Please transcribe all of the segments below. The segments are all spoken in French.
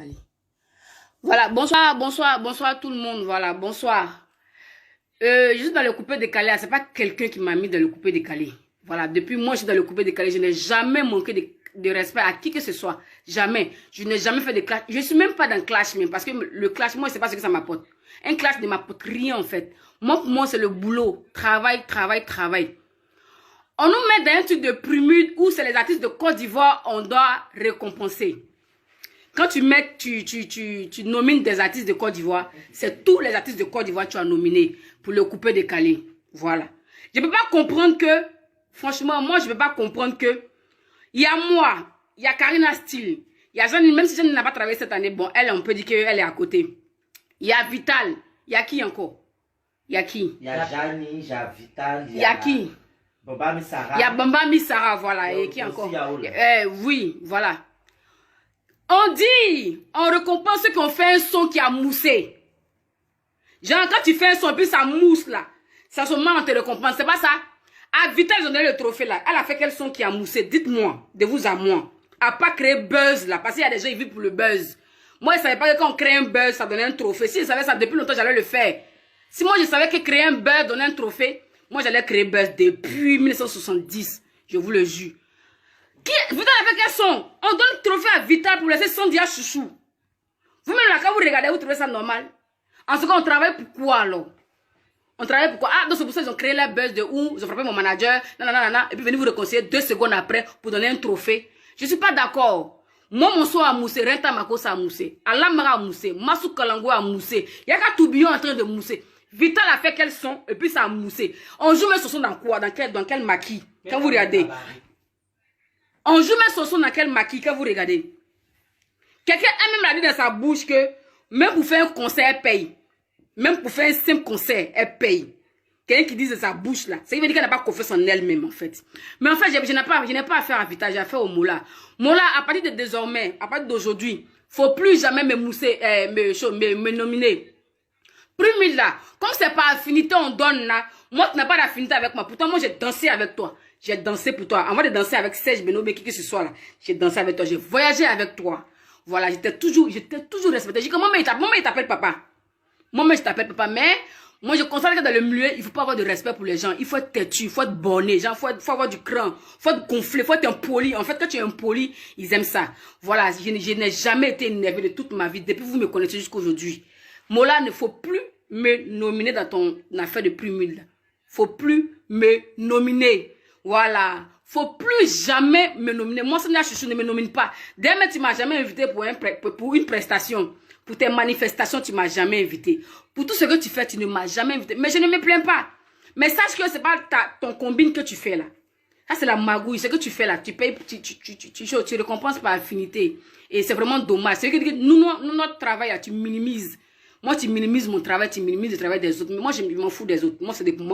Allez. Voilà, bonsoir tout le monde. Voilà, bonsoir. Juste dans le coupé décalé, c'est pas quelqu'un qui m'a mis dans le coupé décalé. Voilà, depuis moi, je suis dans le coupé décalé. Je n'ai jamais manqué de respect à qui que ce soit. Jamais. Je n'ai jamais fait de clash. Je suis même pas dans le clash, même, parce que le clash, moi, je sais pas ce que ça m'apporte. Un clash ne m'apporte rien, en fait. Moi, pour moi, c'est le boulot. Travail. On nous met dans un truc de prumude où c'est les artistes de Côte d'Ivoire, on doit récompenser. Quand tu nomines des artistes de Côte d'Ivoire, c'est tous les artistes de Côte d'Ivoire que tu as nominés pour le coupé décalé. Voilà. Je ne peux pas comprendre que, franchement, moi, je ne peux pas comprendre que, il y a moi, il y a Karina Steele, il y a Jeanne, même si Jeanne n'a pas travaillé cette année, bon, elle, on peut dire qu'elle est à côté. Il y a Vital, il y a qui encore? Il y a qui? Il y a Jani, il y a Vital, il y a qui? Bamba Missara. Il y a Bamba Missara, voilà. Et qui encore? Oui, voilà. On récompense ceux qui ont fait un son qui a moussé. Genre, quand tu fais un son, puis ça mousse là. Ça se on te récompense, c'est pas ça? À Vital, ils ont donné le trophée là. Elle a fait quel son qui a moussé? Dites-moi, de vous à moi. À pas créer buzz là, parce qu'il y a des gens qui vivent pour le buzz. Moi, je savais pas que quand on crée un buzz, ça donnait un trophée. Si je savais ça depuis longtemps, j'allais le faire. Si moi, je savais que créer un buzz donnait un trophée, moi, j'allais créer buzz depuis 1970. Je vous le jure. Vital a fait quel son? On donne le trophée à Vital pour laisser son dia chouchou. Vous-même là, quand vous regardez, vous trouvez ça normal? En ce cas, on travaille pour quoi alors? On travaille pour quoi? Ah, donc c'est pour ça qu'ils ont créé la buzz de où? Ils ont frappé mon manager, et puis venez vous réconcilier 2 secondes après pour donner un trophée. Je suis pas d'accord. Moi, mon son a moussé, Renta Mako a moussé, Alamara a moussé, Masu Kalango a moussé, il y a qu'un tourbillon en train de mousser. Vital a fait quel son et puis ça a moussé. On joue même ce son dans quoi? Dans quel maquis? Quand vous regardez. On joue même ce son dans quel maquis quand vous regardez. Quelqu'un a même dit dans sa bouche que même pour faire un concert, elle paye. Même pour faire un simple concert, elle paye. Quelqu'un qui dit de sa bouche là. Ça veut dire qu'elle n'a pas confiance en elle-même en fait. Mais en fait, je n'ai pas affaire à Vital, j'ai affaire au Moula. Moula, à partir de désormais, à partir d'aujourd'hui, faut plus jamais me mousser, me nominer. Prime là, comme c'est pas affinité, on donne là. Moi, tu n'as pas d'affinité avec moi. Pourtant, moi, j'ai dansé avec toi. J'ai dansé pour toi. Avant de danser avec Serge Benobé, qui que ce soit là, j'ai dansé avec toi. J'ai voyagé avec toi. Voilà, j'étais toujours respecté. J'ai dit, maman, il t'appelle papa. Moi, je t'appelle papa. Mais, moi, je constate que dans le milieu, il faut pas avoir de respect pour les gens. Il faut être têtu, il faut être borné. Genre, faut avoir du cran. Il faut être gonflé, il faut être impoli. En fait, quand tu es impoli, ils aiment ça. Voilà, je n'ai jamais été énervé de toute ma vie. Depuis que vous me connaissez jusqu'à aujourd'hui. Mola, ne faut plus me nominer dans ton affaire de prime. Faut plus me nominer. Voilà. Faut plus jamais me nominer. Moi, je ne me nomine pas. D'ailleurs, tu m'as jamais invité pour une prestation. Pour tes manifestations, tu m'as jamais invité. Pour tout ce que tu fais, tu ne m'as jamais invité. Mais je ne me plains pas. Mais sache que c'est pas ton combine que tu fais là. Ça, c'est la magouille. Ce que tu fais là, tu payes, tu récompenses par affinité. Et c'est vraiment dommage. C'est que nous, notre travail là, tu minimises. Moi, tu minimises mon travail, tu minimises le travail des autres. Mais moi, je m'en fous des autres. Moi, c'est pour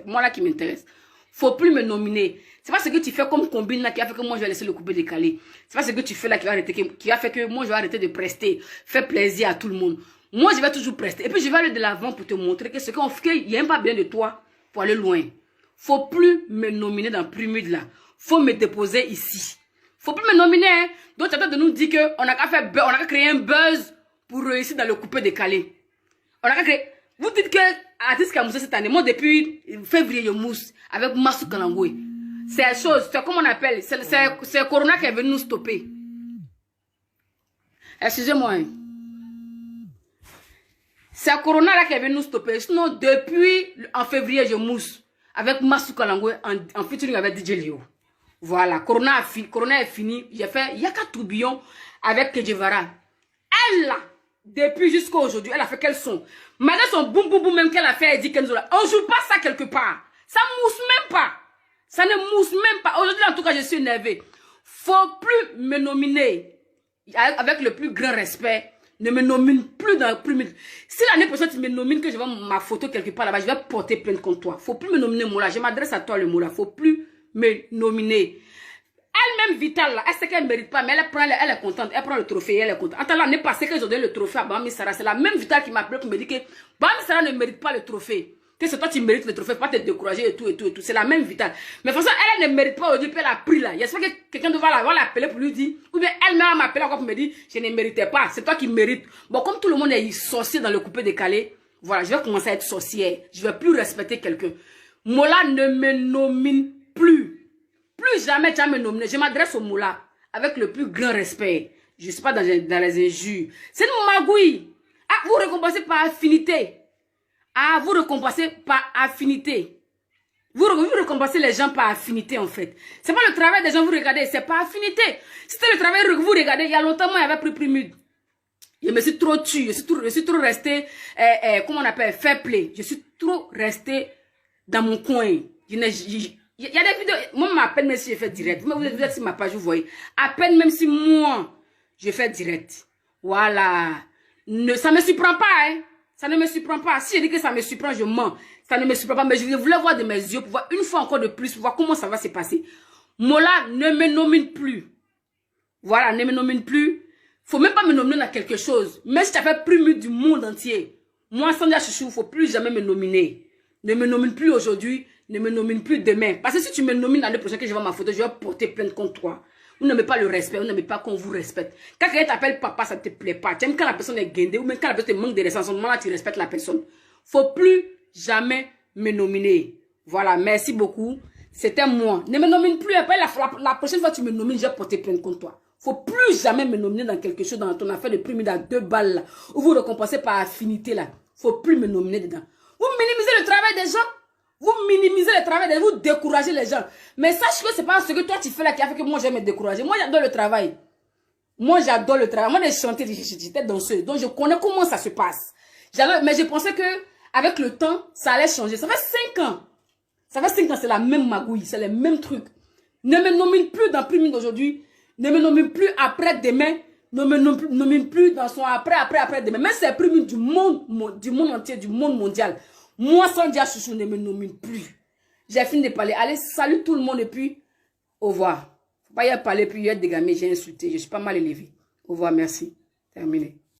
moi là qui m'intéresse. Faut plus me nominer. C'est pas ce que tu fais comme combine là qui a fait que moi je vais laisser le coupé décalé. C'est pas ce que tu fais là qui a fait que moi je vais arrêter de prester, faire plaisir à tout le monde. Moi je vais toujours prester. Et puis je vais aller de l'avant pour te montrer que ce qu'on fait, il n'y a même pas bien de toi pour aller loin. Faut plus me nominer dans Prumude là. Faut me déposer ici. Faut plus me nominer. Hein. Donc tu as de nous dire qu'on a qu'à créer un buzz pour réussir dans le coupé décalé. On a qu'à créer. Vous dites que artiste qui a moussé cette année, moi depuis février je mousse avec Masu Kalangoué. C'est la chose, c'est comme on appelle, c'est Corona qui est venu nous stopper. Excusez-moi. Hein. C'est Corona là qui est venu nous stopper. Sinon depuis en février je mousse avec Masu Kalangoué en featuring avec DJ Lio. Voilà, Corona est fini. J'ai fait Yaka Tourbillon avec Kedjevara. Elle là. Depuis jusqu'à aujourd'hui, elle a fait quel son? Malgré son boum boum boum même qu'elle a fait, elle dit Kenzola. On joue pas ça quelque part. Ça mousse même pas. Ça ne mousse même pas. Aujourd'hui, en tout cas, je suis énervée. Faut plus me nominer. Avec le plus grand respect. Ne me nomine plus dans le plus. Si l'année prochaine, tu me nomines que je vois ma photo quelque part là-bas, je vais porter plainte contre toi. Faut plus me nominer, Moula. Je m'adresse à toi, le Moula. Faut plus me nominer. Elle-même Vital là, elle sait qu'elle ne mérite pas, mais elle est contente, elle prend le trophée, elle est contente. Attends, l'année passée qu'ils ont donné le trophée à Bami Sara, c'est la même Vital qui m'appelle pour me dire que Bami Sara ne mérite pas le trophée. Que c'est toi qui mérites le trophée, pas te décourager et tout, et tout, et tout. C'est la même Vital. Mais de toute façon, elle ne mérite pas aujourd'hui, puis elle a pris là. J'espère que quelqu'un va l'appeler pour lui dire, ou bien elle-même m'appeler encore pour me dire, je ne méritais pas, c'est toi qui mérites. Bon, comme tout le monde est sorcier dans le coupé décalé, voilà, je vais commencer à être sorcière. Je vais plus respecter quelqu'un. Mola ne me nomine plus. Plus jamais tu vas me nominer. Je m'adresse au Mola avec le plus grand respect. Je ne suis pas dans les injures. C'est une magouille. Ah, vous récompensez par affinité. Ah, vous récompensez par affinité. Vous récompensez les gens par affinité, en fait. C'est pas le travail des gens, vous regardez, c'est par affinité. C'était le travail que vous regardez, il y a longtemps, moi, j'avais pris Primude. Je me suis trop tué, je suis trop resté, comment on appelle, fair play. Je suis trop resté dans mon coin. Il y a des vidéos, moi, à peine même si j'ai fait direct. Vous êtes sur ma page, vous voyez. À peine même si moi, j'ai fait direct. Voilà. Ça ne me surprend pas, hein. Ça ne me surprend pas. Si je dis que ça me surprend, je mens. Ça ne me surprend pas. Mais je voulais voir de mes yeux pour voir une fois encore de plus, pour voir comment ça va se passer. Mola ne me nomine plus. Voilà, ne me nomine plus. Faut même pas me nominer dans quelque chose. Même si tu as fait Primude du monde entier. Moi, Sandia Chouchou, faut plus jamais me nominer. Ne me nomine plus aujourd'hui. Ne me nomine plus demain. Parce que si tu me nomines l'année prochaine que je vois ma photo, je vais porter plainte contre toi. Vous n'aimez pas le respect, vous n'aimez pas qu'on vous respecte. Quand quelqu'un t'appelle papa, ça ne te plaît pas. Tu aimes quand la personne est guindée ou même quand la personne te manque de respect. À ce moment-là, tu respectes la personne. Faut plus jamais me nominer. Voilà, merci beaucoup. C'était moi. Ne me nomine plus. Après, la prochaine fois que tu me nomines, je vais porter plainte contre toi. Faut plus jamais me nominer dans quelque chose, dans ton affaire de Primude à 2 balles là, où vous récompensez par affinité là. Faut plus me nominer dedans. Vous minimisez le travail des gens. Vous minimisez le travail des gens, vous découragez les gens. Mais sache que c'est pas ce que toi tu fais là qui a fait que moi je vais me décourager. Moi j'adore le travail. Moi j'adore le travail. Moi j'ai chanté, j'étais danseuse. Donc je connais comment ça se passe. Mais je pensais que avec le temps, ça allait changer. Ça fait 5 ans. Ça fait 5 ans, c'est la même magouille, c'est les mêmes trucs. Ne me nomine plus dans Primude d'aujourd'hui. Ne me nomine plus après-demain. Ne me nomine plus dans son après-demain. Même si c'est Primude du monde entier, du monde mondial. Moi, Sandia Chouchou ne me nomine plus. J'ai fini de parler. Allez, salut tout le monde et puis au revoir. Faut pas y parler puis y être dégamé, j'ai insulté. Je suis pas mal élevé. Au revoir, merci. Terminé.